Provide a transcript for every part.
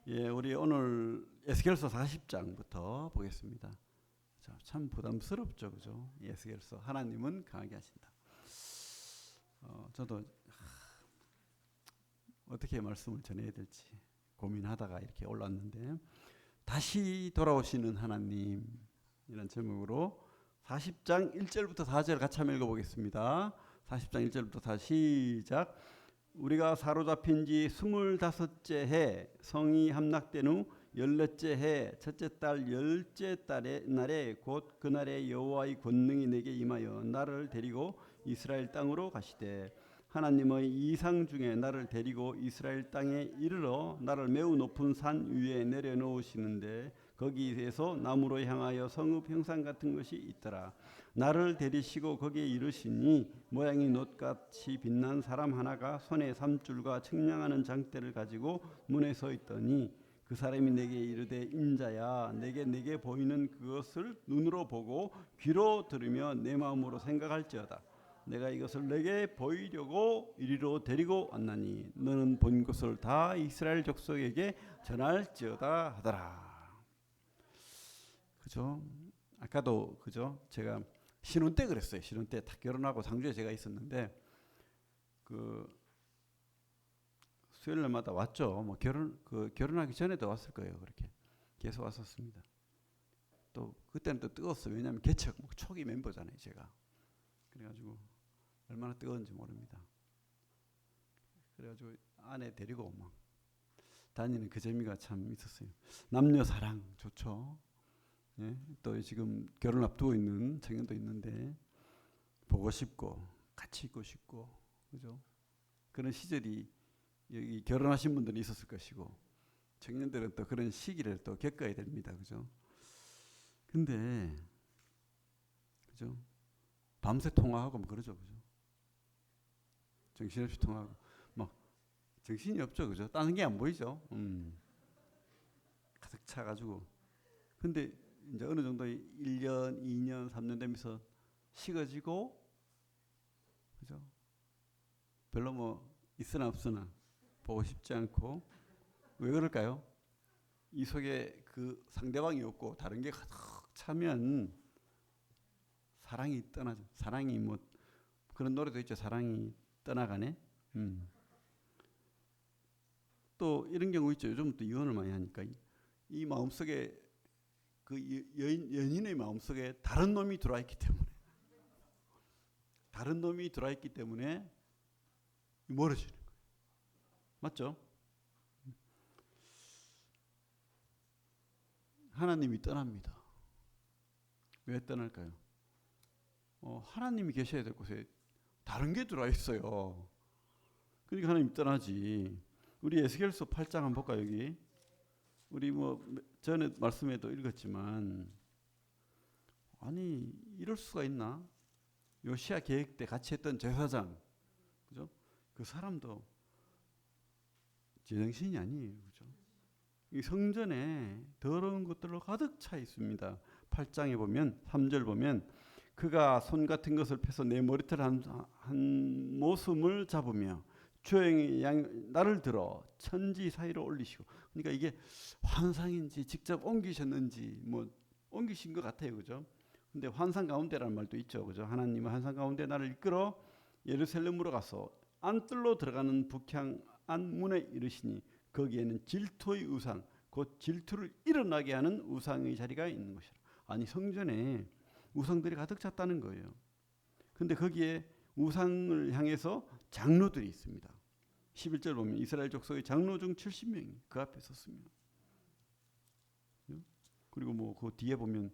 예, 우리 오늘 에스겔서 40장부터 보겠습니다. 자, 참 부담스럽죠, 그죠? 에스겔서 하나님은 강하게 하신다. 저도 어떻게 말씀을 전해야 될지 고민하다가 이렇게 올랐는데, 다시 돌아오시는 하나님 이런 제목으로 40장 1절부터 4절 같이 한번 읽어보겠습니다. 40장 1절부터 4 시작. 우리가 사로잡힌 지 25째 해 성이 함락된 후 14째 해 첫째 달 10째 달의 날에 곧 그날에 여호와의 권능이 내게 임하여 나를 데리고 이스라엘 땅으로 가시되, 하나님의 이상 중에 나를 데리고 이스라엘 땅에 이르러 나를 매우 높은 산 위에 내려놓으시는데, 거기에서 나무로 향하여 성읍 형상 같은 것이 있더라. 나를 데리시고 거기에 이르시니 모양이 놋같이 빛난 사람 하나가 손에 삼줄과 측량하는 장대를 가지고 문에 서 있더니, 그 사람이 내게 이르되, 인자야, 내게 보이는 그것을 눈으로 보고 귀로 들으며 내 마음으로 생각할지어다. 내가 이것을 내게 보이려고 이리로 데리고 왔나니 너는 본 것을 다 이스라엘 족속에게 전할지어다 하더라. 그죠? 아까도 그죠? 제가 신혼 때 그랬어요. 신혼 때 딱 결혼하고 상주에 제가 있었는데, 그 수요일날마다 왔죠. 뭐 결혼하기 전에도 왔을 거예요. 그렇게 계속 왔었습니다. 또 그때는 또 뜨거웠어요. 왜냐하면 개척 초기 멤버잖아요, 제가. 그래가지고 얼마나 뜨거운지 모릅니다. 그래가지고 아내 데리고 막 다니는 그 재미가 참 있었어요. 남녀 사랑 좋죠. 예? 또 지금 결혼 앞두고 있는 청년도 있는데 보고 싶고 같이 있고 싶고, 그죠? 그런 시절이 여기 결혼하신 분들은 있었을 것이고, 청년들은 또 그런 시기를 또 겪어야 됩니다, 그죠? 근데 그죠? 밤새 통화하고 뭐 그러죠, 그죠? 정신없이 통화하고 막 정신이 없죠, 그죠? 다른 게 안 보이죠. 가득 차가지고. 근데 이제 어느 정도 1년, 2년, 3년 되면서 식어지고, 그죠? 별로 뭐 있으나 없으나 보고 싶지 않고. 왜 그럴까요? 이 속에 그 상대방이 없고 다른 게 가득 차면 사랑이 떠나죠. 사랑이 뭐 그런 노래도 있죠. 사랑이 떠나가네. 또 이런 경우 있죠. 요즘 또 이혼을 많이 하니까 이 마음속에 그 연인의 마음속에 다른 놈이 들어와 있기 때문에 멀어지는 거예요. 맞죠? 하나님이 떠납니다. 왜 떠날까요? 하나님이 계셔야 될 곳에 다른 게 들어와 있어요. 그러니까 하나님이 떠나지. 우리 에스겔서 8장 한번 볼까요? 여기 우리 뭐 전에 말씀에도 읽었지만, 아니 이럴 수가 있나? 요시야 계획 때 같이 했던 제사장, 그죠? 그 사람도 제정신이 아니에요, 그죠? 이 성전에 더러운 것들로 가득 차 있습니다. 8장에 보면 3절 보면, 그가 손 같은 것을 펴서 내 머리털 한 모슴을 잡으며 주의 나를 들어 천지 사이로 올리시고. 그러니까 이게 환상인지 직접 옮기셨는지 뭐 옮기신 것 같아요, 그죠? 근데 환상 가운데라는 말도 있죠, 그죠? 하나님은 환상 가운데 나를 이끌어 예루살렘으로 가서 안뜰로 들어가는 북향 안문에 이르시니, 거기에는 질투의 우상, 곧 질투를 일어나게 하는 우상의 자리가 있는 것이라. 아니 성전에 우상들이 가득 찼다는 거예요. 근데 거기에 우상을 향해서 장로들이 있습니다. 11절 보면 이스라엘 족속의 장로 중 70명이 그 앞에 섰으며, 그리고 뭐 그 뒤에 보면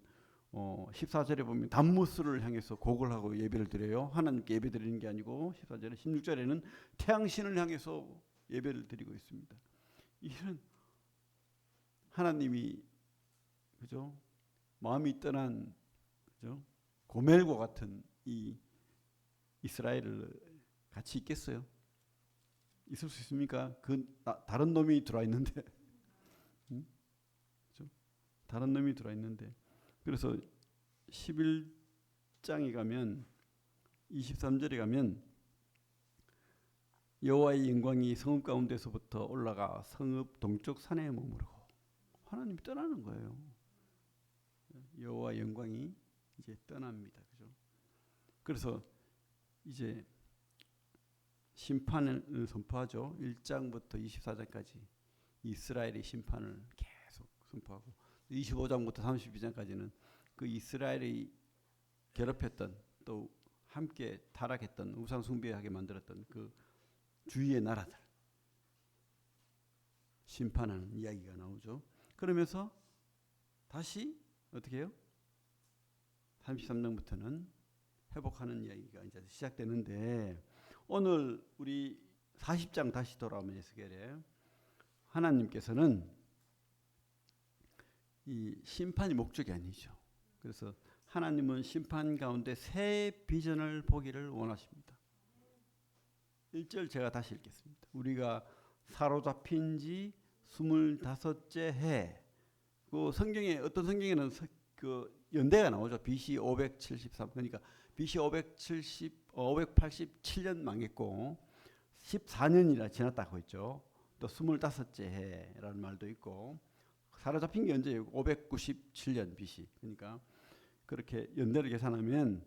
14절에 보면 단무스를 향해서 곡을 하고 예배를 드려요. 하나님께 예배 드리는 게 아니고 14절에, 16절에는 태양신을 향해서 예배를 드리고 있습니다. 이런 하나님이, 그죠? 마음이 떠난, 그죠? 고멜과 같은 이 이스라엘을 같이 있겠어요? 있을 수 있습니까? 다른 놈이 들어와 있는데, 그죠? 다른 놈이 들어와 있는데. 그래서 11장에 가면 23절에 가면 여호와의 영광이 성읍 가운데서부터 올라가 성읍 동쪽 산에 머무르고 하나님이 떠나는 거예요. 여호와의 영광이 이제 떠납니다. 그죠? 그래서 이제 심판을 선포하죠. 1장부터 24장까지 이스라엘의 심판을 계속 선포하고 25장부터 32장까지는 그 이스라엘이 괴롭혔던 또 함께 타락했던 우상 숭배하게 만들었던 그 주위의 나라들 심판하는 이야기가 나오죠. 그러면서 다시 어떻게 해요? 33장부터는 회복하는 이야기가 이제 시작되는데 오늘 우리 40장 다시 돌아오면 에스겔에 하나님께서는 이 심판이 목적이 아니죠. 그래서 하나님은 심판 가운데 새 비전을 보기를 원하십니다. 1절 제가 다시 읽겠습니다. 우리가 사로잡힌 지 25째 해. 그 성경에 어떤 성경에는 그 연대가 나오죠. BC 573. 그러니까 BC 587년 망했고 14년이나 지났다고 했죠. 또 25째 해라는 말도 있고 사로잡힌 게 언제예요? 597년 BC. 그러니까 그렇게 연대를 계산하면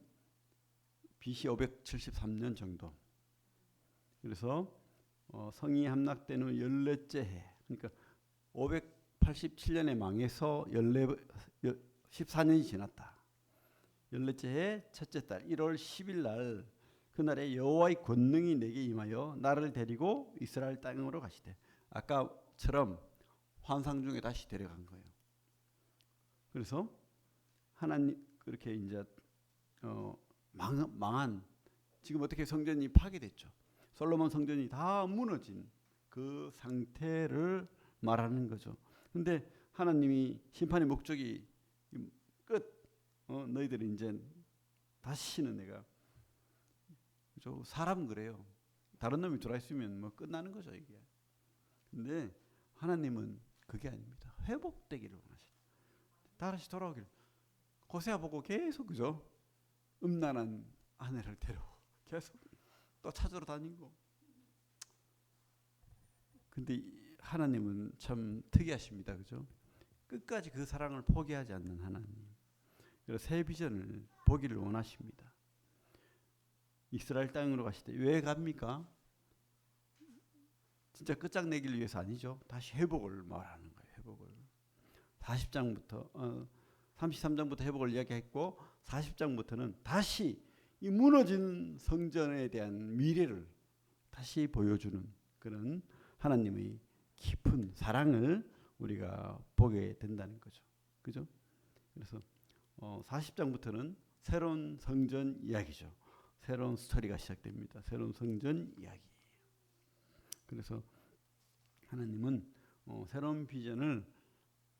BC 573년 정도. 그래서 성이 함락된 후 14째 해. 그러니까 587년에 망해서 14년이 지났다. 14째 해 첫째 달 1월 10일 날 그날에 여호와의 권능이 내게 임하여 나를 데리고 이스라엘 땅으로 가시되 아까처럼 환상 중에 다시 데려간 거예요. 그래서 하나님 그렇게 이제 망한 지금 어떻게 성전이 파괴됐죠. 솔로몬 성전이 다 무너진 그 상태를 말하는 거죠. 근데 하나님이 심판의 목적이 끝. 너희들이 이제 다시는 내가 그죠? 사람 그래요. 다른 놈이 들어와 있으면 뭐 끝나는 거죠 이게. 근데 하나님은 그게 아닙니다. 회복되기를 원하시죠. 다시 돌아오기를. 호세아 보고 계속 그죠? 음란한 아내를 데려오고 계속 또 찾으러 다니고. 근데 하나님은 참 특이하십니다. 그죠? 끝까지 그 사랑을 포기하지 않는 하나님. 그래서 새 비전을 보기를 원하십니다. 이스라엘 땅으로 가시되 왜 갑니까? 진짜 끝장내기를 위해서 아니죠. 다시 회복을 말하는 거예요. 회복을. 40장부터 33장부터 회복을 이야기했고 40장부터는 다시 이 무너진 성전에 대한 미래를 다시 보여주는 그런 하나님의 깊은 사랑을 우리가 보게 된다는 거죠. 그죠? 그래서 40장부터는 새로운 성전 이야기죠. 새로운 스토리가 시작됩니다. 새로운 성전 이야기. 그래서 하나님은 새로운 비전을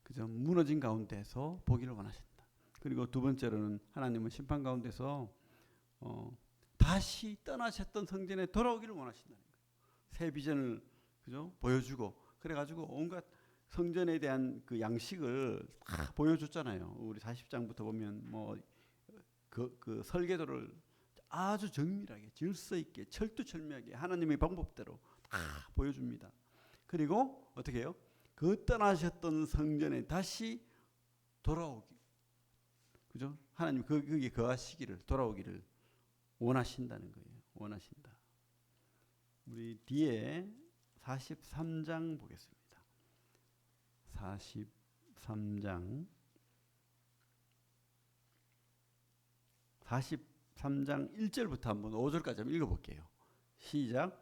그저 무너진 가운데서 보기를 원하신다. 그리고 두 번째로는 하나님은 심판 가운데서 다시 떠나셨던 성전에 돌아오기를 원하신다는 거예요. 새 비전을 그죠? 보여주고 그래가지고 온갖 성전에 대한 그 양식을 다 보여줬잖아요. 우리 40장부터 보면 뭐 그 설계도를 아주 정밀하게 질서 있게 철두철미하게 하나님의 방법대로 다 보여줍니다. 그리고 어떻게 해요? 그 떠나셨던 성전에 다시 돌아오기. 그죠? 하나님 거기에 거하시기를 돌아오기를 원하신다는 거예요. 원하신다. 우리 뒤에 43장 보겠습니다. 43장 1절부터 한번 5절까지 한번 읽어볼게요. 시작.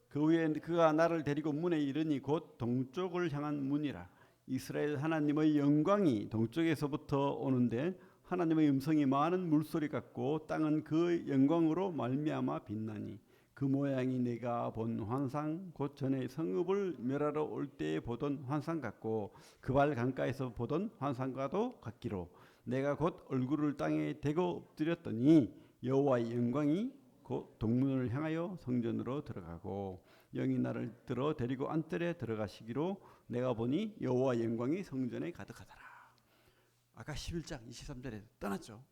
그 후에 그가 나를 데리고 문에 이르니 곧 동쪽을 향한 문이라. 이스라엘 하나님의 영광이 동쪽에서부터 오는데 하나님의 음성이 많은 물소리 같고 땅은 그 영광으로 말미암아 빛나니 그 모양이 내가 본 환상 곧 전에 성읍을 멸하러 올 때에 보던 환상 같고 그 발 강가에서 보던 환상과도 같기로 내가 곧 얼굴을 땅에 대고 엎드렸더니 여호와의 영광이 곧 동문을 향하여 성전으로 들어가고 영이 나를 들어 데리고 안뜰에 들어가시기로 내가 보니 여호와의 영광이 성전에 가득하더라. 아까 11장 23절에 떠났죠.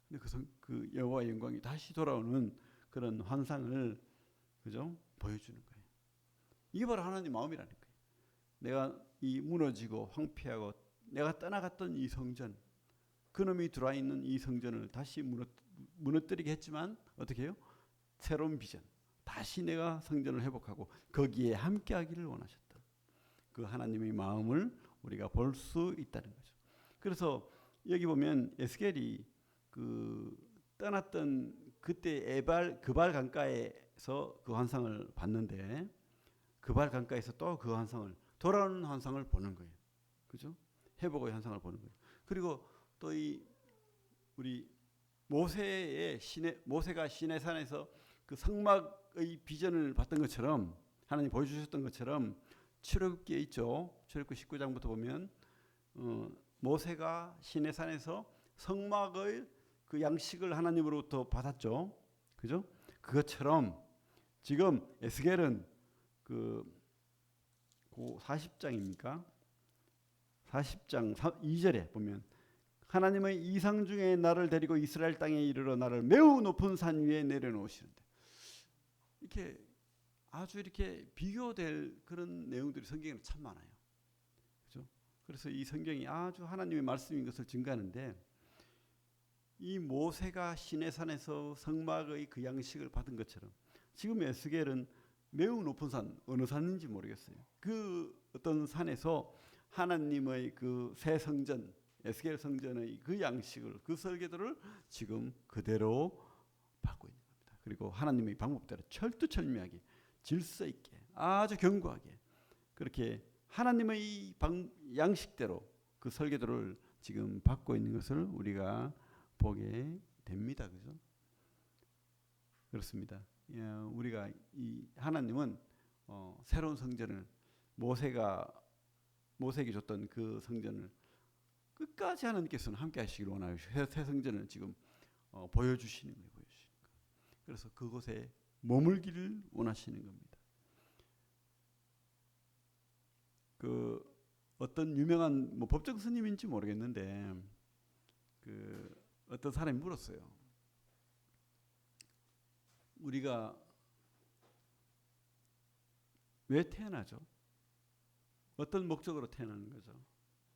근데 그 여호와의 영광이 다시 돌아오는 그런 환상을 그죠? 보여주는 거예요. 이게 바로 하나님 마음이라는 거예요. 내가 이 무너지고 황폐하고 내가 떠나갔던 이 성전, 그놈이 들어와 있는 이 성전을 다시 무너뜨리게 했지만 어떻게 해요? 새로운 비전, 다시 내가 성전을 회복하고 거기에 함께하기를 원하셨던 그 하나님의 마음을 우리가 볼 수 있다는 거죠. 그래서 여기 보면 에스겔이 그 떠났던 그때 그발 강가에서 그 환상을 봤는데, 그발 강가에서 또 그 환상을, 돌아오는 환상을 보는 거예요. 그죠? 회복의 환상을 보는 거예요. 그리고 또 이 우리 모세가 시내산에서 그 성막의 비전을 봤던 것처럼, 하나님 보여주셨던 것처럼, 출애굽기에 있죠. 출애굽기 19장부터 보면 모세가 시내산에서 성막의 그 양식을 하나님으로부터 받았죠. 그죠? 그것처럼 지금 에스겔은 그 40장입니까? 40장 2절에 보면 하나님의 이상 중에 나를 데리고 이스라엘 땅에 이르러 나를 매우 높은 산 위에 내려놓으시는데, 이렇게 아주 이렇게 비교될 그런 내용들이 성경에는 참 많아요. 그죠? 그래서 이 성경이 아주 하나님의 말씀인 것을 증거하는데, 이 모세가 시내산에서 성막의 그 양식을 받은 것처럼 지금 에스겔은 매우 높은 산, 어느 산인지 모르겠어요. 그 어떤 산에서 하나님의 그 새 성전, 에스겔 성전의 그 양식을, 그 설계도를 지금 그대로 받고 있는 겁니다. 그리고 하나님의 방법대로 철두철미하게, 질서 있게, 아주 견고하게 그렇게 하나님의 양식대로 그 설계도를 지금 받고 있는 것을 우리가 보게 됩니다. 그죠? 그렇습니다. 우리가 이 하나님은 새로운 성전을, 모세에게 줬던 그 성전을 끝까지 하나님께서는 함께 하시기를 원하고, 새 성전을 지금 보여주시는 거예요. 그래서 그곳에 머물기를 원하시는 겁니다. 그 어떤 유명한 법정 스님인지 모르겠는데, 그 어떤 사람이 물었어요. 우리가 왜 태어나죠? 어떤 목적으로 태어나는 거죠?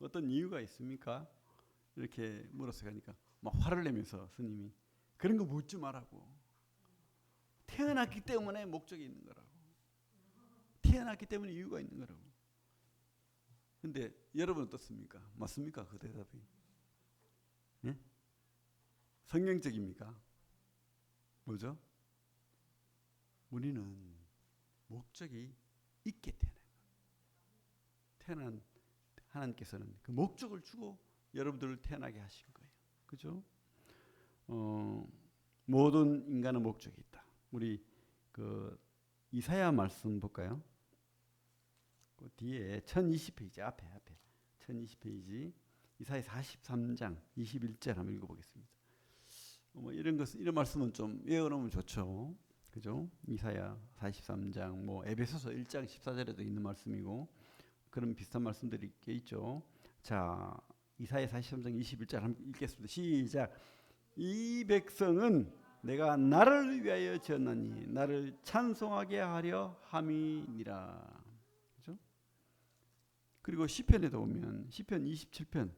어떤 이유가 있습니까? 이렇게 물었어요. 하니까 막 화를 내면서 스님이, 그런 거 묻지 말라고. 태어났기 때문에 목적이 있는 거라고. 태어났기 때문에 이유가 있는 거라고. 근데 여러분 어떻습니까? 맞습니까? 그 대답이? 예? 성경적입니까? 뭐죠? 우리는 목적이 있게 태어난 하나님께서는 그 목적을 주고 여러분들을 태어나게 하신 거예요. 그죠? 모든 인간은 목적이 있다. 우리 그 이사야 말씀 볼까요? 그 뒤에 1020페이지 앞에 1020페이지 이사야 43장 21절 한번 읽어보겠습니다. 이런 말씀은 좀 외워놓으면 좋죠. 그죠? 이사야 43장, 에베소서 1장 14절에도 있는 말씀이고, 그런 비슷한 말씀들이 꽤 있죠. 자, 이사야 43장 21절 한번 읽겠습니다. 시작. 이 백성은 내가 나를 위하여 지었나니 나를 찬송하게 하려 함이니라. 그죠? 그리고 시편에도 보면 시편 27편,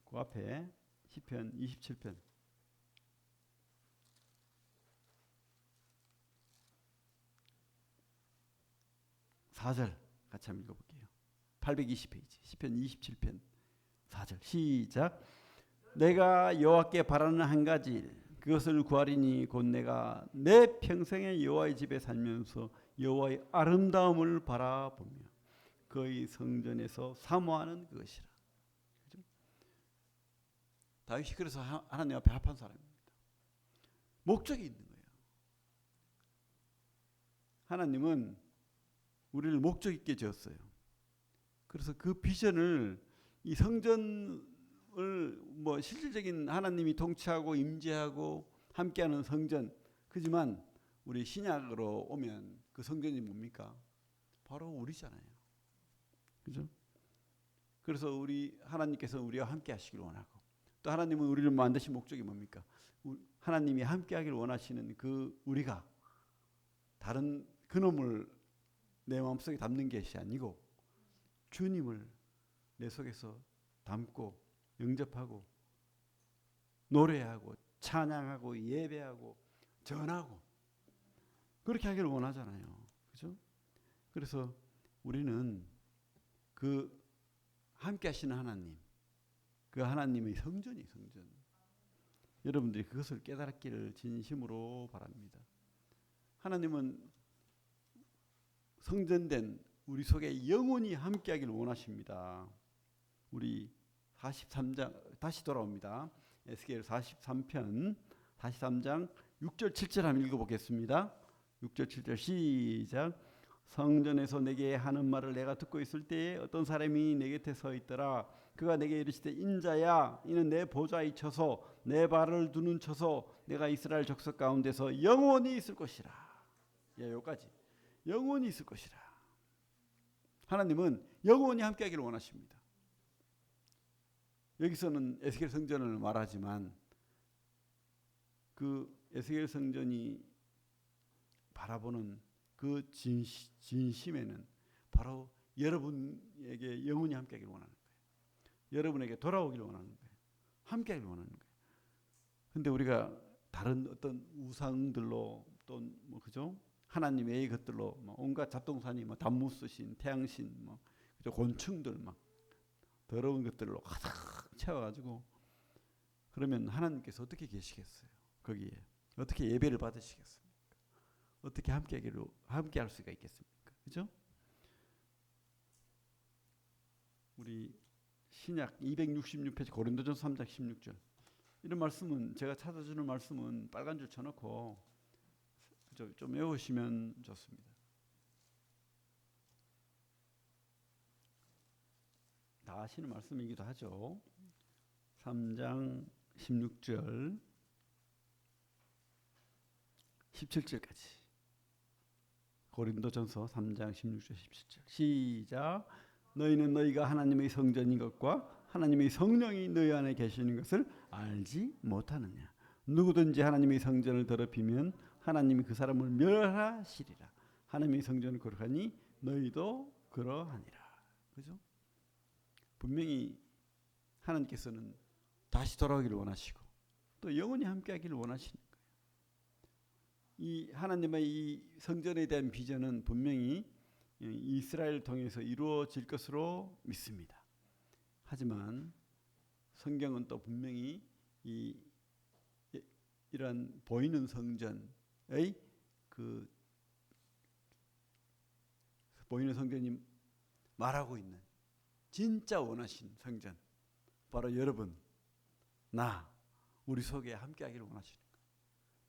그 앞에 시편 27편 4절 같이 한번 읽어볼게요. 820페이지 시편 27편 4절 시작. 내가 여호와께 바라는 한 가지 그것을 구하리니 곧 내가 내 평생에 여호와의 집에 살면서 여호와의 아름다움을 바라보며 그의 성전에서 사모하는 그것이라. 그렇죠? 다윗이 그래서 하나님 앞에 합한 사람입니다. 목적이 있는 거예요. 하나님은 우리를 목적 있게 지었어요. 그래서 그 비전을, 이 성전을 실질적인 하나님이 통치하고 임재하고 함께하는 성전, 그지만 우리 신약으로 오면 그 성전이 뭡니까? 바로 우리잖아요. 그죠? 그래서 하나님께서 우리와 함께 하시길 원하고, 또 하나님은 우리를 만드신 목적이 뭡니까? 하나님이 함께 하기를 원하시는 그 우리가 다른 그놈을 내 마음속에 담는 것이 아니고 주님을 내 속에서 담고 영접하고 노래하고 찬양하고 예배하고 전하고 그렇게 하기를 원하잖아요. 그죠? 그래서 우리는 그 함께 하시는 하나님, 그 하나님의 성전이 성전. 여러분들이 그것을 깨달았기를 진심으로 바랍니다. 하나님은 성전된 우리 속에 영원히 함께 하기를 원하십니다. 우리 43장 다시 돌아옵니다. 에스겔 43편 43장 6절 7절 한번 읽어보겠습니다. 6절 7절 시작. 성전에서 내게 하는 말을 내가 듣고 있을 때에 어떤 사람이 내 곁에 서 있더라. 그가 내게 이르시되 인자야 이는 내 보좌에 쳐서 내 발을 두는 쳐서 내가 이스라엘 족속 가운데서 영원히 있을 것이라. 예, 여기까지. 영원히 있을 것이라. 하나님은 영원히 함께하기를 원하십니다. 여기서는 에스겔 성전을 말하지만 그 에스겔 성전이 바라보는 그 진심에는 바로 여러분에게 영원히 함께하기를 원하는 거예요. 여러분에게 돌아오기를 원하는 거예요. 함께하기를 원하는 거예요. 근데 우리가 다른 어떤 우상들로 또 뭐 그죠? 하나님 외의 것들로 뭐 온갖 잡동사니 뭐 단무스신, 태양신, 뭐 그죠? 곤충들 막 더러운 것들로 가득 채워가지고 그러면 하나님께서 어떻게 계시겠어요? 거기에 어떻게 예배를 받으시겠습니까? 어떻게 함께할 수가 있겠습니까? 그죠? 우리 신약 266페이지 고린도전서 3장 16절 이런 말씀은 제가 찾아주는 말씀은 빨간 줄 쳐놓고 좀 외우시면 좋습니다. 다 아시는 말씀이기도 하죠. 3장 16절 17절까지 고린도전서 3장 16절 17절 시작. 너희는 너희가 하나님의 성전인 것과 하나님의 성령이 너희 안에 계시는 것을 알지 못하느냐. 누구든지 하나님의 성전을 더럽히면 하나님이 그 사람을 멸하시리라. 하나님의 성전을 거룩하니 너희도 그러하니라. 그죠? 분명히 하나님께서는 다시 돌아오기를 원하시고 또 영원히 함께하기를 원하시는 거예요. 이 하나님의 이 성전에 대한 비전은 분명히 이스라엘을 통해서 이루어질 것으로 믿습니다. 하지만 성경은 또 분명히 이러한 보이는 성전의 그 보이는 성전이 말하고 있는 진짜 원하신 성전 바로 여러분 나 우리 속에 함께하기를 원하시는 거예요.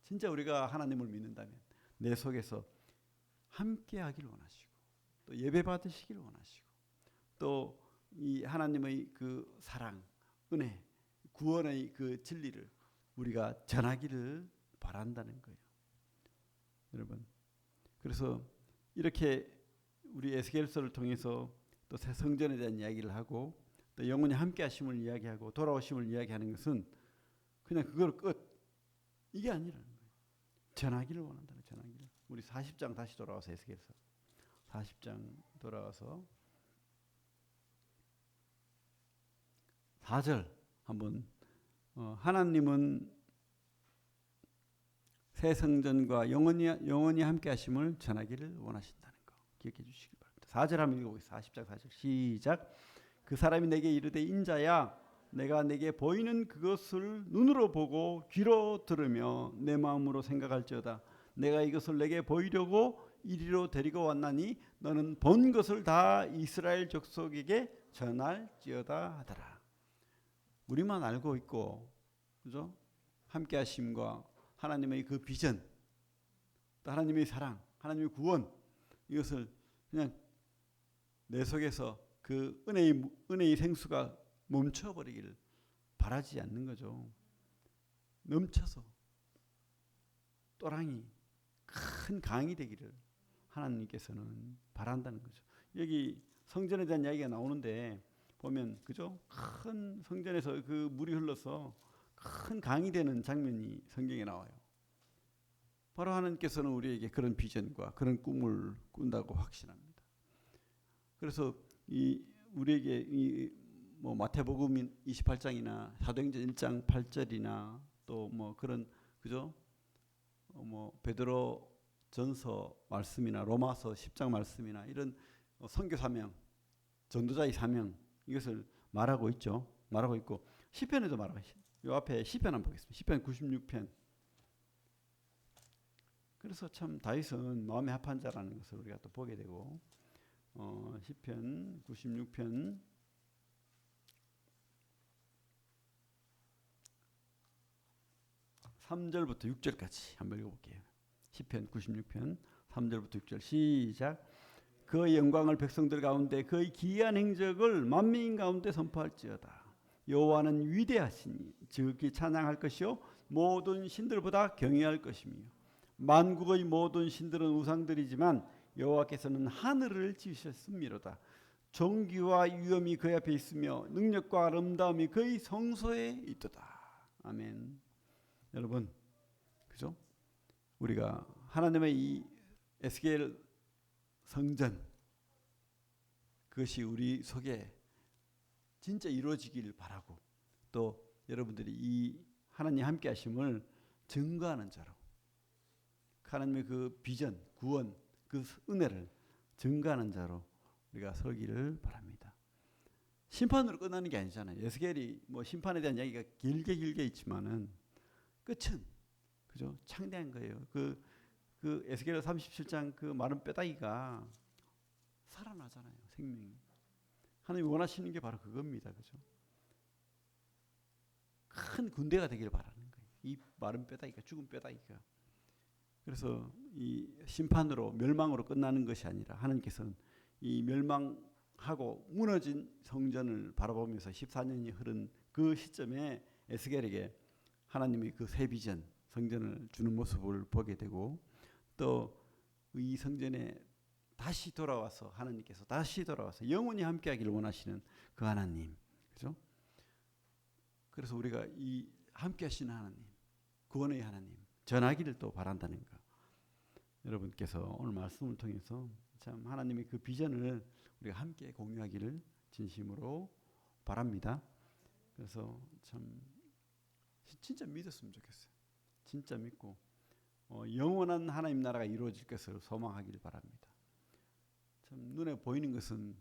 진짜 우리가 하나님을 믿는다면 내 속에서 함께하기를 원하시고 또 예배 받으시기를 원하시고 또 이 하나님의 그 사랑, 은혜, 구원의 그 진리를 우리가 전하기를 바란다는 거예요. 여러분, 그래서 이렇게 우리 에스겔서를 통해서 또 새 성전에 대한 이야기를 하고 또 영원히 함께하심을 이야기하고 돌아오심을 이야기하는 것은 그냥 그걸 끝 이게 아니라는 거예요. 전하기를 원한다는 전하기를. 우리 40장 다시 돌아와서 에스겔서 40장 돌아와서 4절 한번 하나님은 새 성전과 영원히 함께 하심을 전하기를 원하신다는 거 기억해 주시기 바랍니다. 4절 한번 읽어보겠습니다. 40장 4절 시작. 그 사람이 내게 이르되 인자야 내가 내게 보이는 그것을 눈으로 보고 귀로 들으며 내 마음으로 생각할지어다. 내가 이것을 내게 보이려고 이리로 데리고 왔나니 너는 본 것을 다 이스라엘 족속에게 전할지어다 하더라. 우리만 알고 있고 그죠? 함께 하심과 하나님의 그 비전 또 하나님의 사랑 하나님의 구원 이것을 그냥 내 속에서 그 은혜의 생수가 멈춰버리기를 바라지 않는 거죠. 넘쳐서 또랑이 큰 강이 되기를 하나님께서는 바란다는 거죠. 여기 성전에 대한 이야기가 나오는데 보면 그죠? 큰 성전에서 그 물이 흘러서 큰 강이 되는 장면이 성경에 나와요. 바로 하나님께서는 우리에게 그런 비전과 그런 꿈을 꾼다고 확신합니다. 그래서 우리에게 뭐 마태복음 28장이나 사도행전 1장 8절이나 또 뭐 그런 그죠? 뭐 베드로 전서 말씀이나 로마서 10장 말씀이나 이런 선교 사명, 전도자의 사명 이것을 말하고 있죠. 말하고 있고 시편에도 말하고 있어요. 요 앞에 시편 한번 보겠습니다. 시편 96편. 그래서 참 다윗은 마음에 합한 자라는 것을 우리가 또 보게 되고 시편 96편 3절부터 6절까지 한번 읽어볼게요. 시편 96편 3절부터 6절 시작. 그의 영광을 백성들 가운데 그의 기이한 행적을 만민 가운데 선포할지어다. 여호와는 위대하시니 즉히 찬양할 것이요 모든 신들보다 경외할 것이며 만국의 모든 신들은 우상들이지만 여호와께서는 하늘을 지으셨음이로다. 존귀와 위엄이 그의 앞에 있으며 능력과 아름다움이 그의 성소에 있도다. 아멘. 여러분, 그죠? 우리가 하나님의 이 에스겔 성전 그것이 우리 속에 진짜 이루어지길 바라고 또 여러분들이 이 하나님 함께 하심을 증거하는 자로 하나님의 그 비전, 구원, 그 은혜를 증거하는 자로 우리가 서기를 바랍니다. 심판으로 끝나는 게 아니잖아요. 에스겔이 뭐 심판에 대한 이야기가 길게 있지만은 끝은 그죠? 창대한 거예요. 그 에스겔 37장 그 마른 뼈다귀가 살아나잖아요. 생명이. 하나님이 원하시는 게 바로 그겁니다. 그죠? 큰 군대가 되기를 바라는 거예요. 이 마른 뼈다귀가 죽은 뼈다귀가. 그래서 이 심판으로 멸망으로 끝나는 것이 아니라 하나님께서는 이 멸망하고 무너진 성전을 바라보면서 14년이 흐른 그 시점에 에스겔에게 하나님이 그 새 비전 성전을 주는 모습을 보게 되고 또 이 성전에 다시 돌아와서 하나님께서 다시 돌아와서 영원히 함께하기를 원하시는 그 하나님, 그죠? 그래서 우리가 이 함께하시는 하나님, 구원의 하나님 전하기를 또 바란다는 거. 여러분께서 오늘 말씀을 통해서 참 하나님의 그 비전을 우리가 함께 공유하기를 진심으로 바랍니다. 그래서 참 진짜 믿었으면 좋겠어요. 진짜 믿고 영원한 하나님 나라가 이루어질 것을 소망하길 바랍니다. 참 눈에 보이는 것은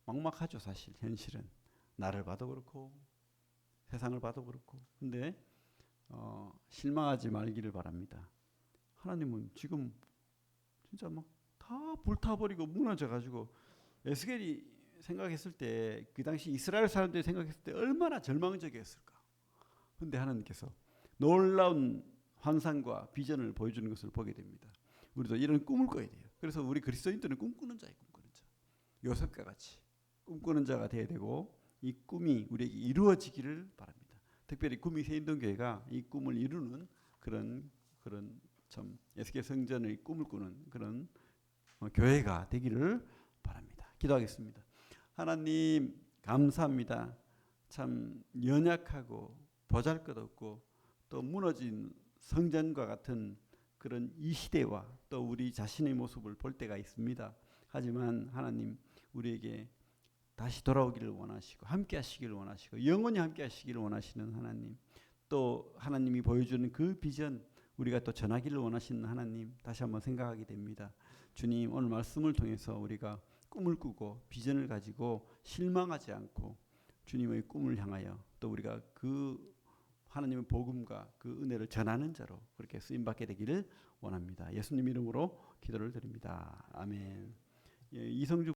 막막하죠. 사실 현실은 나를 봐도 그렇고 세상을 봐도 그렇고 근데 실망하지 말기를 바랍니다. 하나님은 지금 진짜 막 다 불타버리고 무너져가지고 에스겔이 생각했을 때 그 당시 이스라엘 사람들이 생각했을 때 얼마나 절망적이었을까. 근데 하나님께서 놀라운 환상과 비전을 보여주는 것을 보게 됩니다. 우리도 이런 꿈을 꿔야 돼요. 그래서 우리 그리스도인들은 꿈꾸는 자예요. 꿈꾸는 자. 요셉과 같이 꿈꾸는 자가 돼야 되고 이 꿈이 우리에게 이루어지기를 바랍니다. 특별히 구미 새인동교회가 이 꿈을 이루는 그런 참 에스겔 성전의 꿈을 꾸는 그런 교회가 되기를 바랍니다. 기도하겠습니다. 하나님 감사합니다. 참 연약하고 보잘것없고 또 무너진 성전과 같은 그런 이 시대와 또 우리 자신의 모습을 볼 때가 있습니다. 하지만 하나님 우리에게 다시 돌아오기를 원하시고 함께 하시기를 원하시고 영원히 함께 하시기를 원하시는 하나님 또 하나님이 보여주는 그 비전 우리가 또 전하기를 원하시는 하나님 다시 한번 생각하게 됩니다. 주님 오늘 말씀을 통해서 우리가 꿈을 꾸고 비전을 가지고 실망하지 않고 주님의 꿈을 향하여 또 우리가 그 하나님의 복음과 그 은혜를 전하는 자로 그렇게 쓰임받게 되기를 원합니다. 예수님 이름으로 기도를 드립니다. 아멘. 이성주